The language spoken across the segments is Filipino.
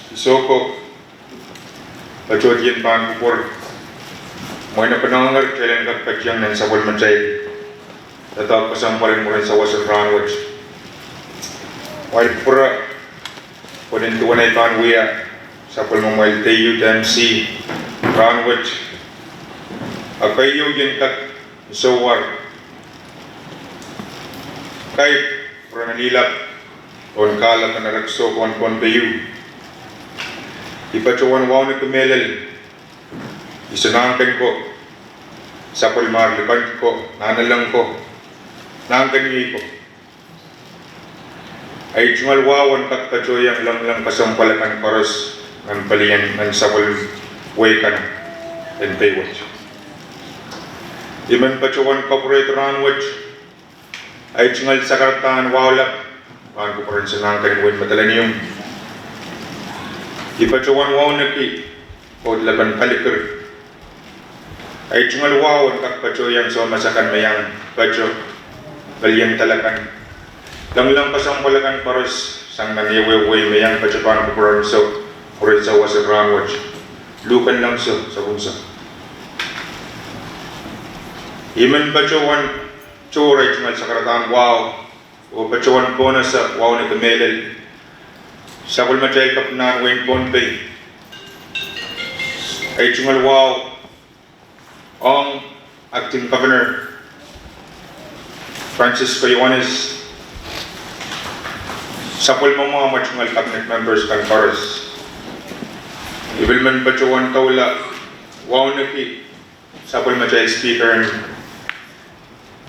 Isoko pachodian pan kupur mo na panangar kailan kakpatyang nan sabol matay tatap pasamparin mo rin sa wasan ranwich while pura podin tuwanay panwiya sapol mo while tayo MC ranwich akayo yung kak sowar kahit pura nalilap on kala ka narakso kon Pohnpei ipacuan waw na kumelal isunangkan ko sa pulmarlipan ko nanalang ko nangkanyi ko ay cungal wawan kakpacoyang lang kasampalakan koros ng paliyan ng sapul waikan and paywatch iman pacuan corporate ranwatch ay cungal sakartaan wawlak ko pa rin sa nangkan win matalaniyong ipacuan waw na ki o laban palikir ay cungal wawan kakpacoyang so masakan mayang paco baliyang talakan lang pasampalakan paros sang nangyawaway mayang pacapan ko pa rin so kurin sa wasan ranwatch lukan lang so sa bunsa iman pacuan curay cungal sakaratan waw o pacuan ko na sa waw na kumelal sa kulmatay kapnan Wayne Pohnpei ay cungal waw ang acting governor Francisco Yohanes sa kulmang mga cungal cabinet members kan Paris ibilman pacuan kaula waw na ki sa kulmatay speaker ng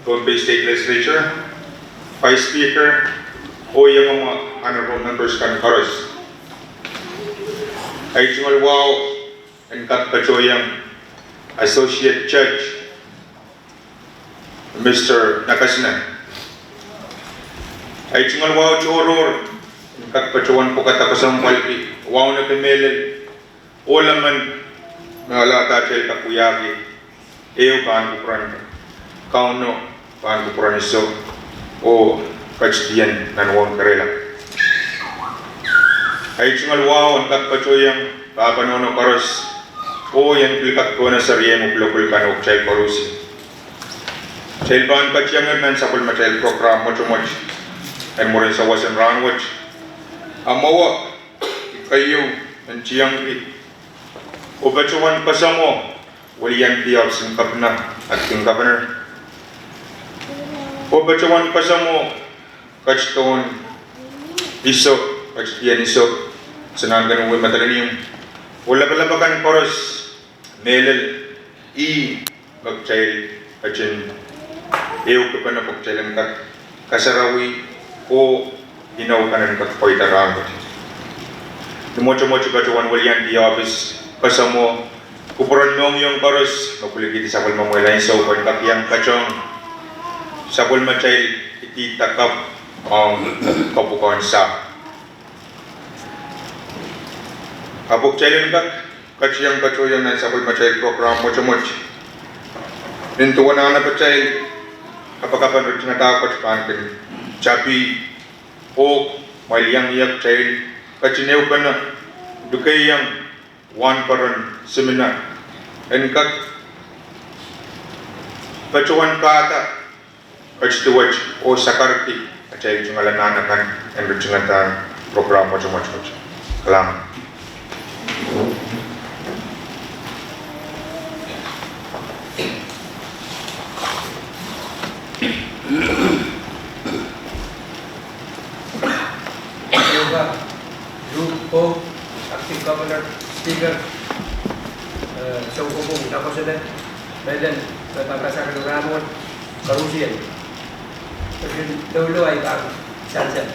Pohnpei State Legislature Vice Speaker o yung mga honorable members kan Paris ay cungal waw and kakpacoyang Associate Judge Mr. Nakasna ay cungal waw choror and kakpacuan po katakasang palpi waw na pimelil o laman nalata chay kakuyaki eyo paan kupuran kauno paan kupuran iso o kajdian nan won karela ay cungal waw ang kakpacoyang papanono karos o yan pilkat ko na sarye mo plokul kanok chay parusi chay baan kajyangan nan sapul machay program mo chumot ay mo rin sa wasan ranwatch amawa kayo ng chiyang o bacuan pasamo waliyan tiyap sin kapna at king governor o bacuan pasamo kajton iso kajdian iso sanangan mo matalaniyong wala palabakan koros melel i magchay kajin ew ka pa na pagchaylan ka kasarawi o hinaw ka na kakapaytarang lumocho-mocho bacuan waliyan di office pasamo kupuran mong yung koros mapuligiti sa kulmamwala yung so pagkakiyang kachong sa kulmachay ititakap ang kapukawan sa abok chalin kak kachiyang kachoyang nan sa kulmachay program mocho-moch nintuwa na pachay kapakapan rin natakot pankin chapi o maliyang iyak chay kachinew ka na dukayang wan paran seminar and kak pacuan kata kachtuwach o sakarti achay chungalananakan and chungatan program mocho-moch salamat Yoga, Grupo, Active Governor, Speaker, sa ukupong Nakosudan, Beden, sa Tangkasakan ng Ramon, Karusian. Kasi dulo ay ang sansal.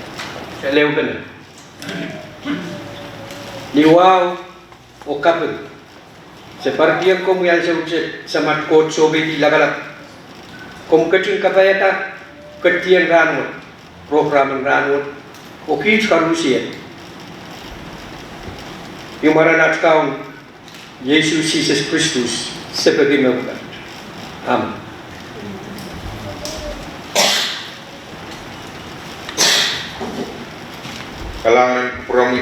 Sa lew ka na. Liwaw o kapag. Sa partiyang kumuyan sa matkot sobe di lagalat. Kung kaching kapayata, katiyan Ramon, program ng Ramon, o kits Karusian. Yung maranat kaon, Jesus Jesus Christus, sebagai Tuhan. Amin. Kalangan kurang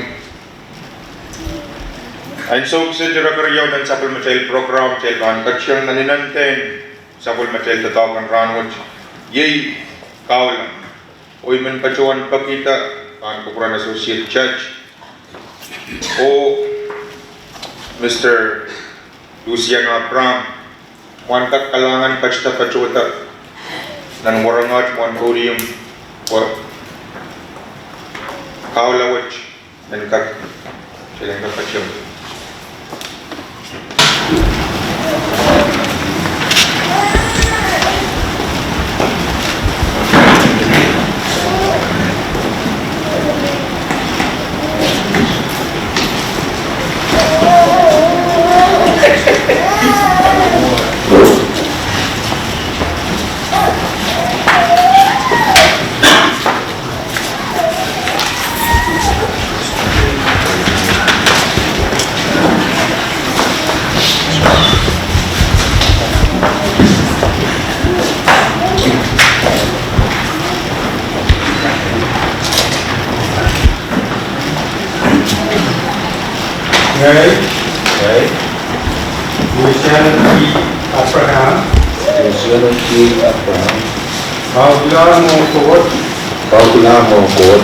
Ainsog sa jura karyaw dan sapul macail program cail bahan katsiyang naninanten sapul macail tatawakan ranwat yay kaulan oy man pacuan pakita bahan kukuran associate judge o Mr. Luciano Abraham wankat kalangan pacita pacuta nan warangat wan podium kahula wach dan kak jalan kapaciam. Okay. Luciano Abraham. Luciano Abraham. Kahula mo kuot. Kahula mo kuot.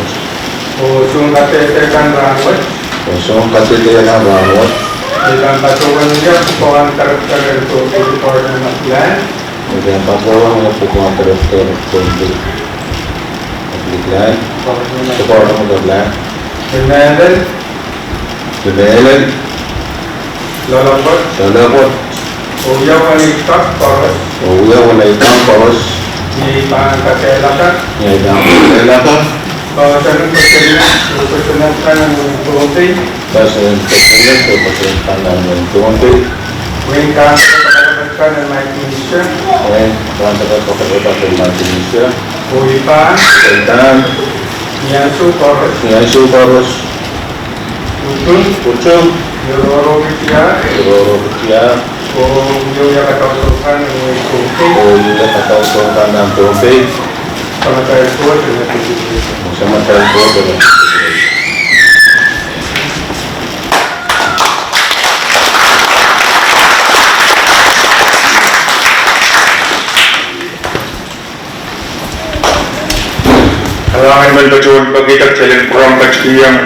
O sungkatetekan ranwat. Kosong katitiyan ranwat. Ilang patuwan niya kukuhan karakter ito Department of Land. Kemudian pasawan mo kukuha karakter kundi Land. Department of Land. Kemudian lalapot. Uyaw walitak paras. Uyaw walitak paras. Di pangkakailakan. Kailakan. Kawasan ng pagkalinatan ng Pohnpei. Kawasan ng pagkalinatan ng Pohnpei. Ngayon ka kapagkakatan ng Malaysia. Uipan. Kaitan. Niyasu paras. Pucung. Yororo Pitia. O Yoya Katautokan ng Pohnpei. Pamatay ko at nagtitipid. Sama tayo po ito. Kalangan man pacuan pagitak jalan kurang kaciyang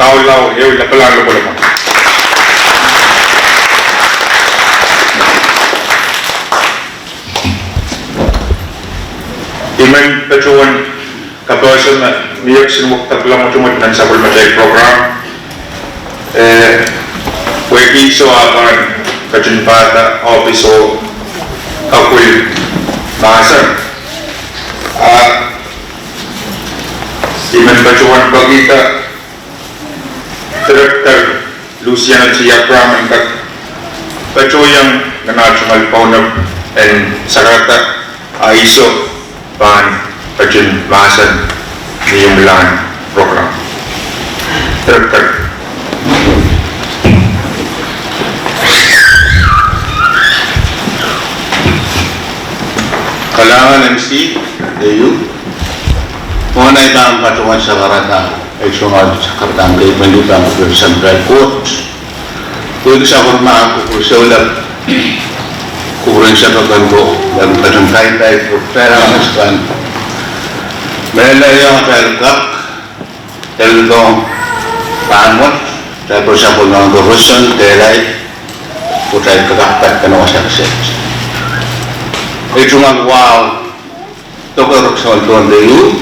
kaulau yau lapalang lupa. Iman pacuan kabasan na niyak sinumuktak lang utumot ng sabol matay program. Weki so akan kacunpata opiso kakul bahasan. Iman pacuan pagita Director Luciano Abraham ang pacoyang na national paunab and sarata aiso pan pacun masan ni yung lan program. Director. Kalangan MC, Dayu. Muna itang patungan sa karata ay sumad sa karatang kay Malutang ng Central Court. Kung sa kurma ako kung sa ulat, kukurin sa kaganto, dan patang tayo pera ang askan. Mela yung kalkak, talong paanmot, tapos sa punong doruson, telay, putay kakapat ka na sa kaset. Ito nga wow, tukarok sa ultuan dayo,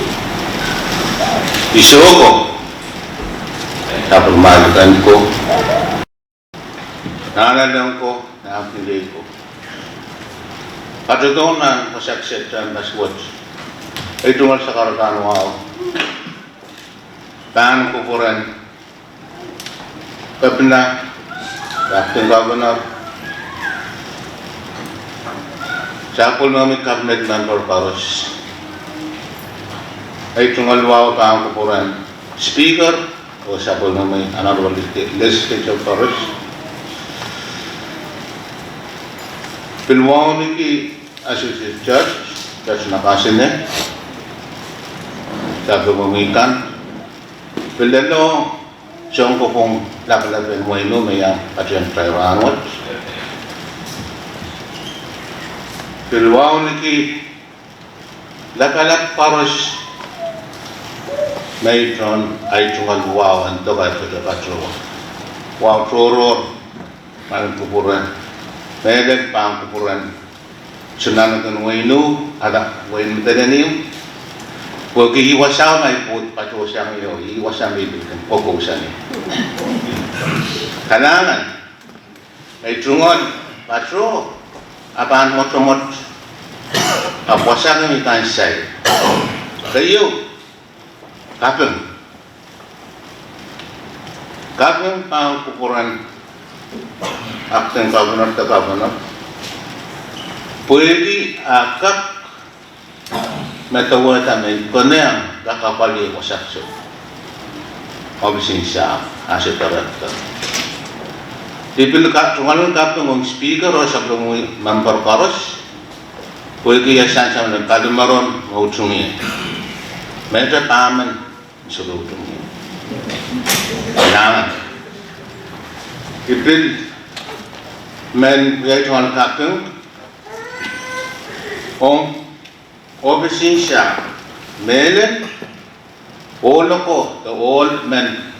iso ko, tapos malutan ko, nanandang ko, naapilay ko. Patutunan pasakset sa naswatch. Ito nga sa karatan wow. Taan ko po rin. Kapila, Captain Governor, sa ako namin cabinet member paros. Ito nga luwaw taan ko po rin. Speaker, o sa ako namin another legislature paros. Pilwaw ni ki Associate Judge nakasin eh. Sabi mo mikan. Pilano Chong ko kung lakalapin mo ino may patyan trairanot. Pilwaw niki lakalap paros may tron ay chungal wow anto kay patro. Wow troror malam kuburan. Medag pang kuburan. Sunan ng wayno ada wayn tadaniyo. Pag iwasan ay put patro siyang iyo, iwasan may bilang pokusan ni. Kanangan ay trungon patro apan motomot apasan ni kansay. Kayo kapeng pang kuburan akten kabunar ta kabunar. Pwede akap matawa tayo koneang kakapali ko sakso. Obisin siya asya tarakta. Dipil ka tungalun kapeng ng speaker o sa mga member karos. Pwede yasan sa mga kalumaron mautungi. Medyo taman sulutungi. Kailangan. Dipil men gaya tungal kapeng obisin siya melen all ko the old men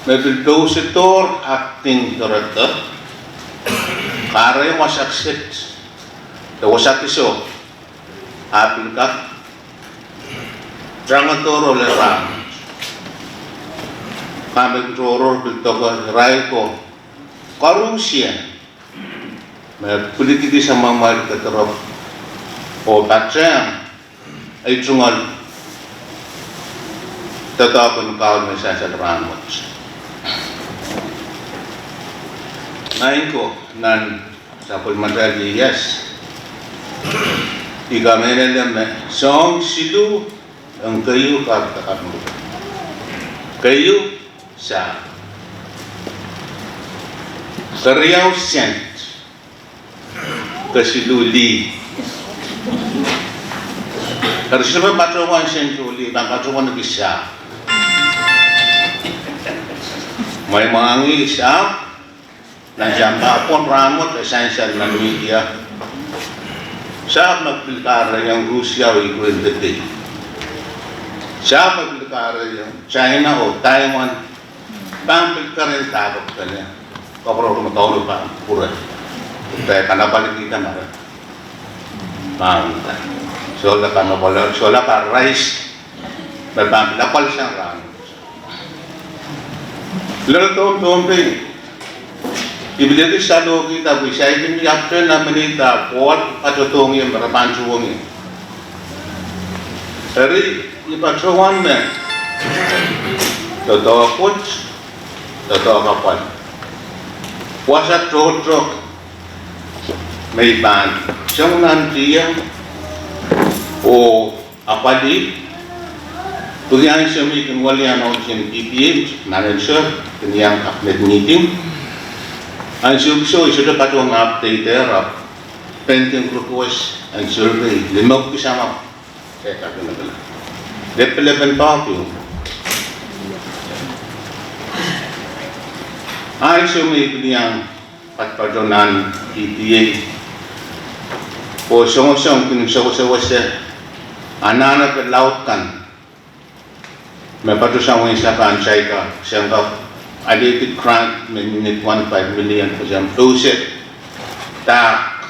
may bildosetor acting director kare wasaksit the wasakiso apil ka trangatoro leram kami troro biltoko raiko karusia may politiki sa mamar katarap o batang ay tungal tatapon kaul may sansal ramot. Ngayon ko nan sa pulmatali yes ikamena leme song silu ang kayo kakatakan mo kayo sa Sariyaw sent kasiluli Kalau siapa patohwen sentuli, bang patohwen bisa. May mangi isa, nandiyan pon ramot sansal ng media. Siya magpilkara yung Russia o Ukraine. Siya magpilkara yung China o Taiwan. Pampilkara yung tabok ka niya. Kapro kumatawag pa, pura. Kaya kanapalik kita mara. Pangita. Sola ka nabalar, sola ka rice, lapal siyang rami. Lalu Pohnpei, ibigay sa loob kita, bisa itin yapto na manita, kuwat patutong yung marapansuwang yun. Dari ipatsuwan na, totoo kot, totoo kapal. Wasat trok, may ban, siyang nantiyan, o apadi tulian semi kenwalian ausin EPH manager kenyang cabinet meeting ang subso sudah patong update era pending request and survey limog kisama saya kata nagala depeleven papio ang semi kenyang patpadonan EPH o song-song kinusawasa anak laut kan, mepatu sama isa kan saya ka, siyang ka, alipit grant minit 1.5 million po siyang doset, tak,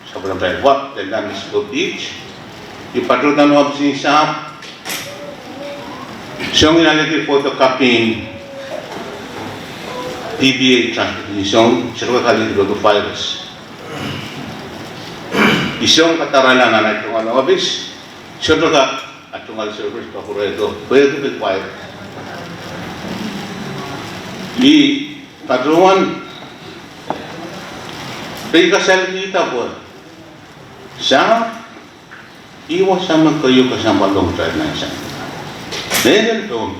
sa barangay wak, dalam Misco Beach, ipatutan wab sinisap, siyang inalipit photocopying PBA transportation, siyang kali dito virus. Isang kataralan na itong office, siyempre ka at itong service pakureto, pwede require. Di patruan, pagkasal kita po, siya, iwas sa magkayo kasama long drive na siya. Meron doon.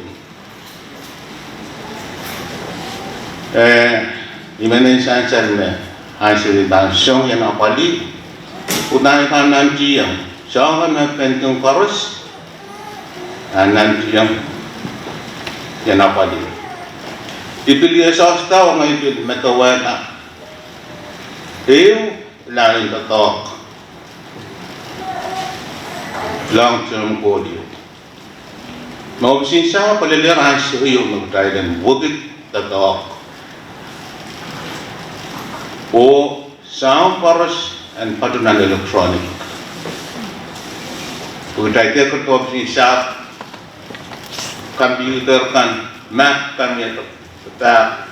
Imana yung sansal na, ang siritansyon yan ang pali, unang ka nandiyan. Siya ka na pentong karos, nandiyan yan ang pali. Ipili sosta o ngayon metawena. Eu lain tatok. Long term audio. Mau sinsa paliliran sa iyo magtaydan wugit tatok. O sound chorus and patunan electronic. Magtaydan ko to sinsa computer kan Mac kan ya tak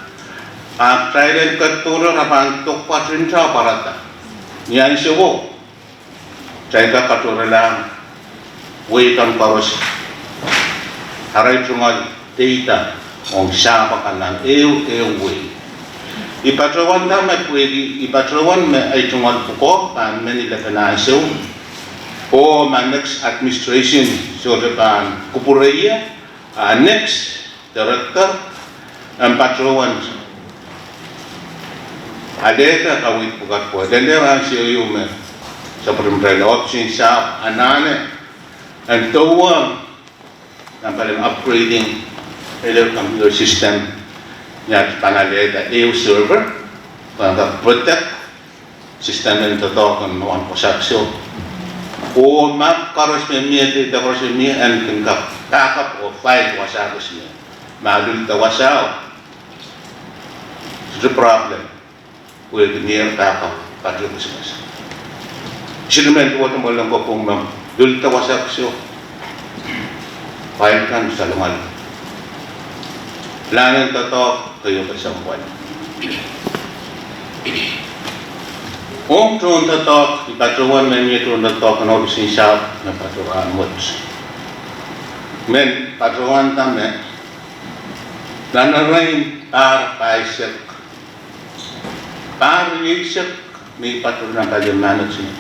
taydan katuro rapan tok patrin sa parata. Niyan siwo. Tayda katuro lang waitan chorus. Haray tungal data on siapa kanan eu we. Ipatrawan na may pwede ipatrawan may ay tungal puko pan menilapanaso o my next administration so pan kupuraya next director ang patrawan adeta kawit pukat po denderan siya yung sa primary option sa anane and tawang ng paling upgrading the computer system niya panaleda EU server para protect system nito token no ang posasyo o map karos niya data karos niya and kung backup o file wasagos niya madul tawasaw the problem with near backup patriotism sinumento wato mo lang ko kung dul tawasagso file kan sa lumal langit tatok kayo kasampuan tron tatok ipatruan men tron tatok kan obisin siya na patruan mo men patruan tame nanarain paisek isek may patruan kayo management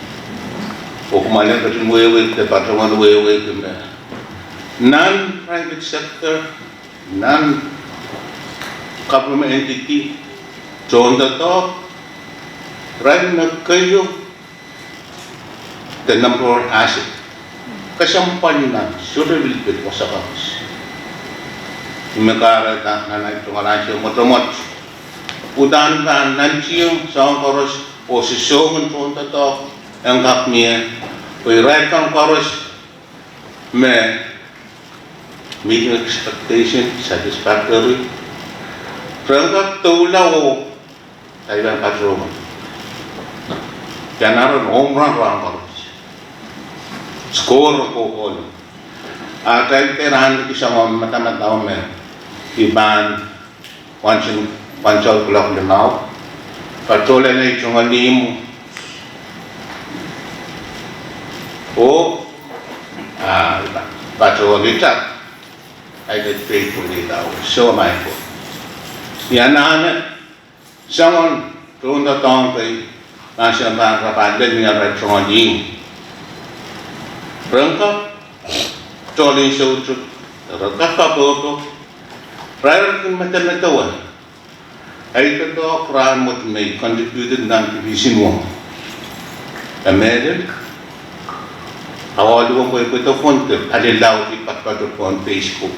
o kumalang katin wewe te patruan wewe kime non-private sector, non-government entity, contoh to, right na kayo, the number of asset, kasampan na, surrebilbit ko sa kapas. Imekara ta na itong alasyo motomot, udan ka nansiyong sa ang koros, posisyon contoh to, ang kakmiya, kung right kang koros, meeting expectation, satisfactory. Perangkat tulaw tayo ang patrolman. Kaya naroon, home run karos. Score ko ko. Tayo tirahan isang mata-mata iban, pansal kulak limaw. Patrolman na itong anim. O, patrolman litak. I get paid for 8 hours. So am I for. Yan na someone doon na Pohnpei nasa mga kapatid niya retroning. Perangkat tuloy sa utot. Perangkat kaboto. Prior kung matanatawa ay ito kraan mo may contributed ng division 1. Amerik awal ko ito fonte alilaw ipatpato po ang Facebook.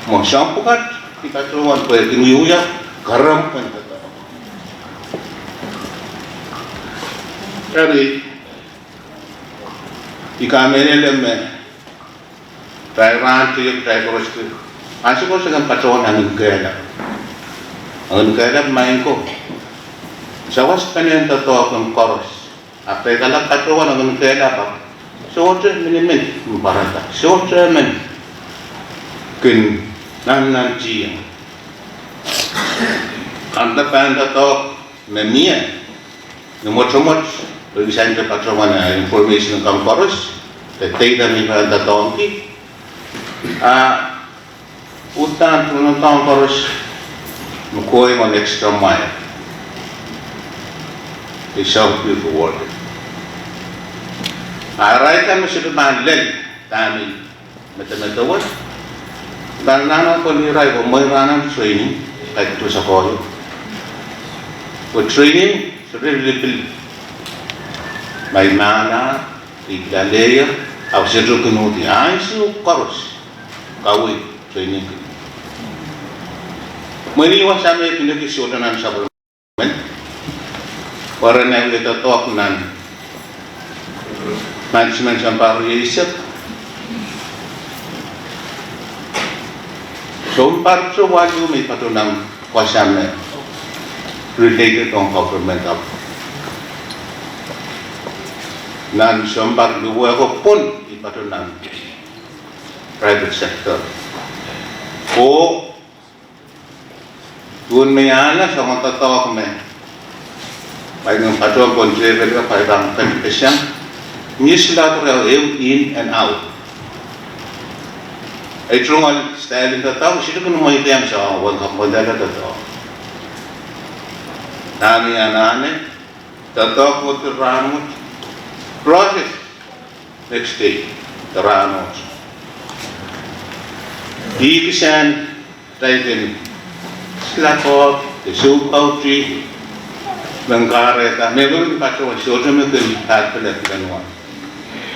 Mo siyang pukat, ipatruan po yung tinuyuyak, karampan na ito. Tapi, ikamenelam tayo ranto yung tayo koros ko. Asik ko sa patron ang nagkayalap. Ang nagkayalap main ko. Sa was pa niyan totoo akong koros. After kalap patron ang nagkayalap. Short minimum, barata. Short man. Kun nan jiang. Anda panda to memia. Nomor-nomor bisa ente patron information ng koros. Data ni panda tongki. Utan ng koros. Mukoy mo extra mile. It's so beautiful world. Aray kami sa lumalel, dami matamatawad. Tanang ko ni Ray, kung may ranang training, kahit ito sa koyo. For training, sa rin may mana, tigla layer, ako sa ito kinuti, ay siyo karos, kawit, training. Maniwas sa may pinag-isunan sa government. Para na yung itotok ng management sa pag-iisip. So, para sa walo may patunang kwasame related on government of nan sumbar luwa ko pun ipatunang private sector. O kung may ana sa mga totoo kami, may ng patuang kontribute ka pa ibang pagkasyan, newsletter in and out. Ay trungal style ng totoo, sino kung may tiyang sa wag kapodala totoo. Nami anane, totoo ko tiramot, process, next day, tiramot. Di kisan, tayo din, slapot, sukaw tree, ng kareta. Meron pa ito, siyota mo ito, tatpalat ganuan.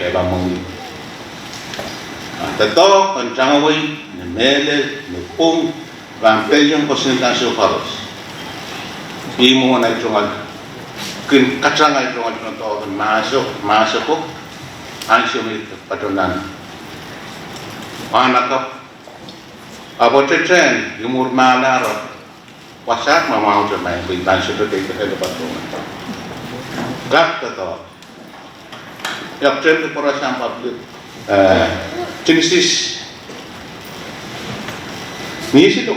Kaya ba mong tato, panchangaway, namele, nagpong, rampelyong konsentasyon karos. Di mo na ito nga, katsangay ito nga ito masok ko, ang siya may patunan. Manakap, abo teten, yung murmalaro, wasak mamau sa may bintan sa ito kayo sa patungan. Gap tato. Yak chen ko para sa public. Chinsis. Nisi to.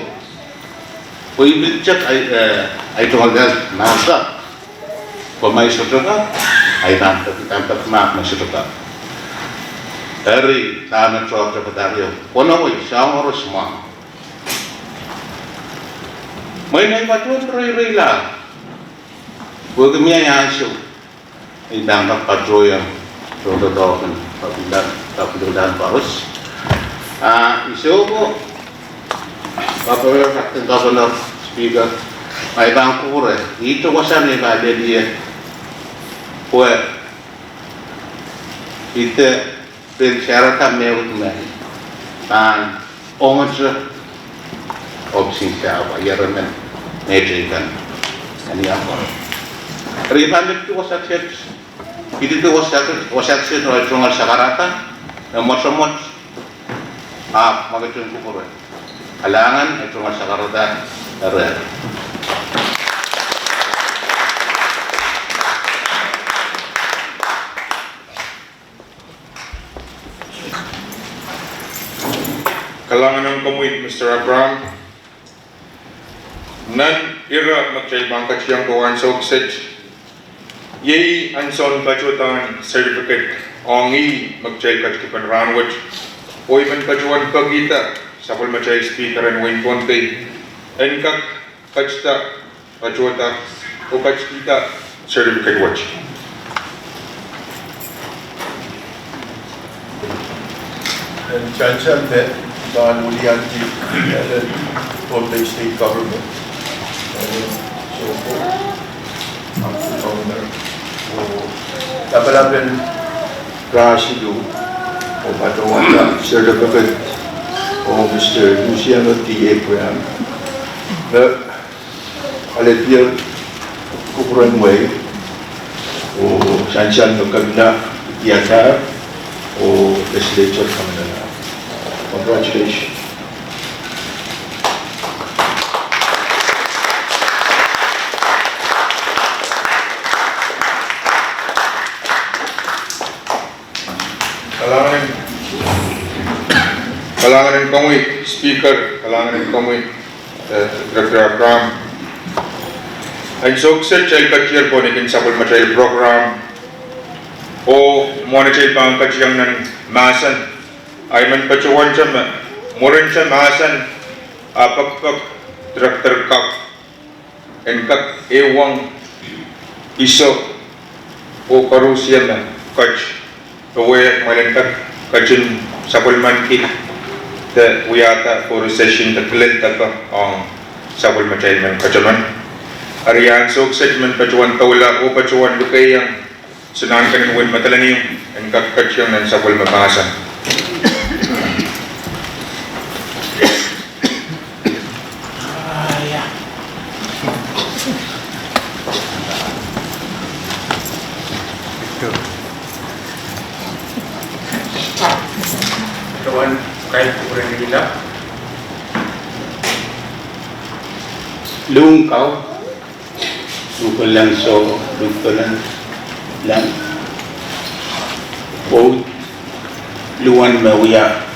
Koi bitchat ay tumagal nasa. Pamay sa ito ka, ay tampat mak na sa ito ka. Dari tamat sa ito pataryo. Puno ko isang oras mo. May naipatuan rin lang. Huwag kami ayahan siya. Ay dampak patroyan. So, totoo kan papilulan paros. Iso ko, Papawer Captain Governor, Speaker, may ibang kure. Dito ko sa may bade diya. Pwede. Ito, pinsyara ka meron na. Ongan siya. Opsing siya, bayaran na medyo ani ako. Republic ko sa church. Itu ko sa church no itong sa karata na mosomot. Magitun ko puro. Alangan itong sa karata ere. Kalangan ng kamuit, Mr. Abraham. Nan ira magchay bangkat siyang kawan sa ukset. Yei anson bajutan certificate ongi magchay kachipan ranwat. Oy man kajuan kagita sapol machay speaker and win Pohnpei. Enkak kachta bajuta o kachita certificate watch. And Chancellor met Luciano Abraham, Pohnpei State Government. So po, ang governor o kapalapin Rasido o patohwen certificate o Mr. Luciano Abraham na alipir kukuranway o sansal ng kahula iyatar o legislature kami na. Congratulations. Kalangan ng kamuit, speaker, kalangan ng kamuit, Dr. Abraham. Ay sukses child kachir po ni kinsapol ma-child program o muna child pang kachiyang ng masan. Ay man pachuan siya, murin siya masan, apagpag, director kap, and kak ewang iso o karusyan na kach, kawe malantak kachin sapol mankit. The uyata for session the klent ka ang sapol ma-child man kachaman. Ariyan sukses man pachuan taula o pachuan lukayang sunan kanin win matalani and kakachiyang ng sapol mabasan. lung kau lukulan so lukulan lang boat luan mawia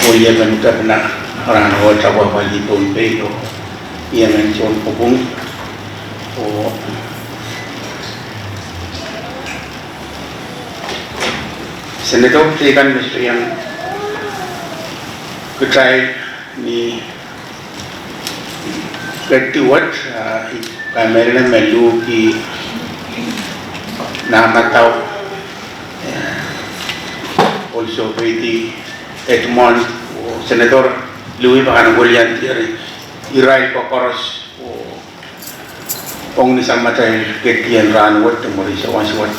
Oya kan karena orang orang cawa bali Pohnpei o yang mencon pupung o senator tekan mesti yang ketrai ni ketuat kameranya melu ki nama tahu also pretty Edmond senator Louis bahkan golian tiari irai kokoros pong ni sama tayo ketian ranwat temori sawaswat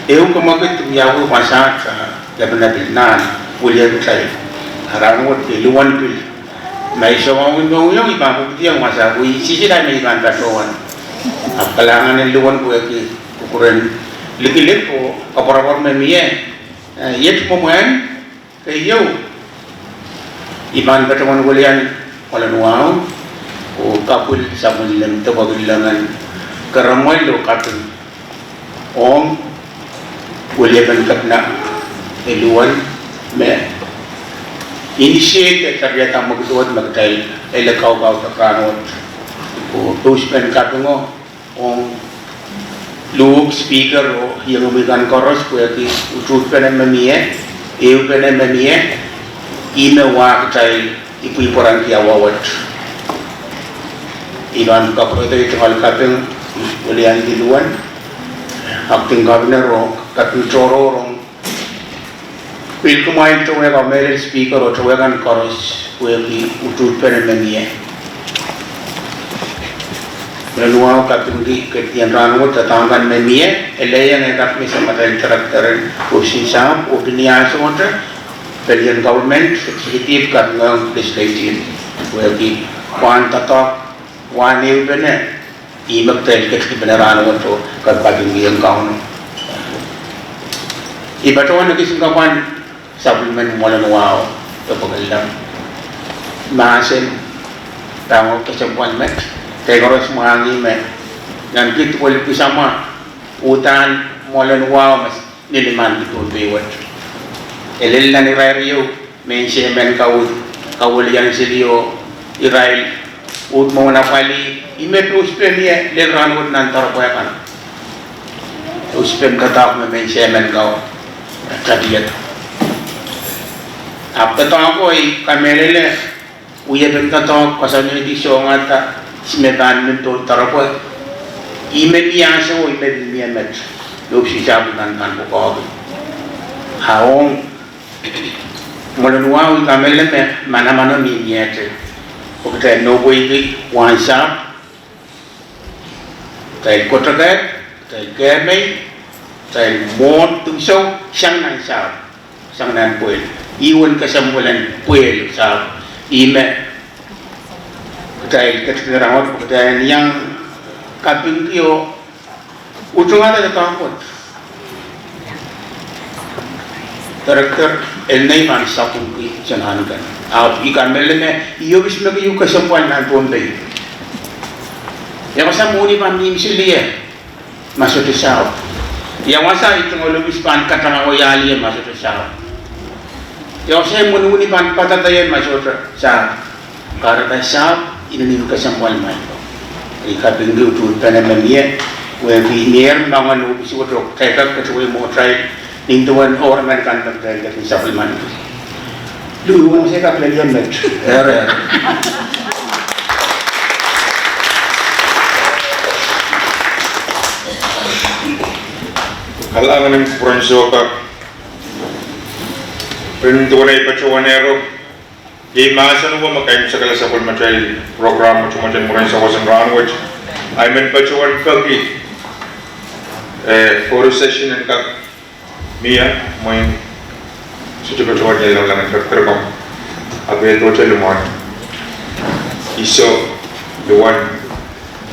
eu kumagit yawo masak laban na golian tayo ranwat luan pil may sawang yung ibang yang masak sisi tayo may ibang katuan kalangan ng luan ko kukuren likilik ko kaparapar memiye yet pumuan kayo iban katuan golian wala nuaw o kapul sa mulilang tabagilangan karamoy lo katun om golian kapna eluan me initiate karyata magtuad magtay elakaw takranot o tuspen katungo om Luke speaker o yang umikan koros kuya ki utut penen memiye eu penen memiye ime wa kacay ipui porang ki awawat iban kaprote itu hal kapeng ulian di luan acting governor o kapeng choro rong pil kumain chowe ka mere speaker o chowe kan koros kuya ki utut penen memiye Menua kapindi ketian ranu tatangkan memie eleyan edak misal materi karakter posisi opinion semua pilihan government executive kan legislative bagi wan tatok wan new bene imak tel ke beneran untuk kapindi yang kau ibatawan lagi singkapan supplement mula nuau terpegelam masin tahu kesempuan met tegoros mangi me yang kita boleh bersama utan molen wow mas niliman di Pohnpei wat elel na ni Rio mense men kau yang sedio Israel ut mo na pali ime uspen ye le ranut nantar poyakan uspen katak me mense men kau kadiyat apa tahu koi kamelele uye ben katak kasarwi di songata simetan mento tarapo ime biasa o ime biamet lopsi jabu nan kan ko haong molonwa kamelle me mana mi niete o kete no boy di wansa tai kotaga tai keme tai mod tung so sang nan poel iwan kasambulan poel sa ime Kaya keterangan kaya yang kaping kio ujung ada tangkut karakter elnai man sapung ki janan kan ikan melene iyo bisma ki yuka sempuan nan Pohnpei yang masa muni pan ni misilia masuk desau yang masa itu ngolubis pan kata ngoyali masuk desau yang saya muni pan patatayan masuk desau karena desau ini bukan semua main. Jika pinggir tu tanah memia, we near nangan ubi suatu tekak kecuali mau try nintuan orang kan terjadi di supplement. Dulu orang saya tak belajar match. Kalau angin kurang suka, pintuan itu pacuan ero. Di masa nu makai segala sapul macam program macam murah sahaja ranwat. I mean pacuan kaki for session and kak mia main suci pacuan jalan lain terbang. Abe itu celuman. Iso luan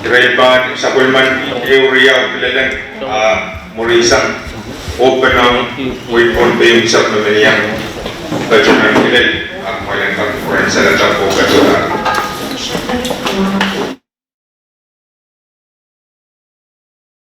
driver sapul man area pelayan murisan open up with Pohnpei misal memang pacuan pilih. Aku malah patohwen sa latag po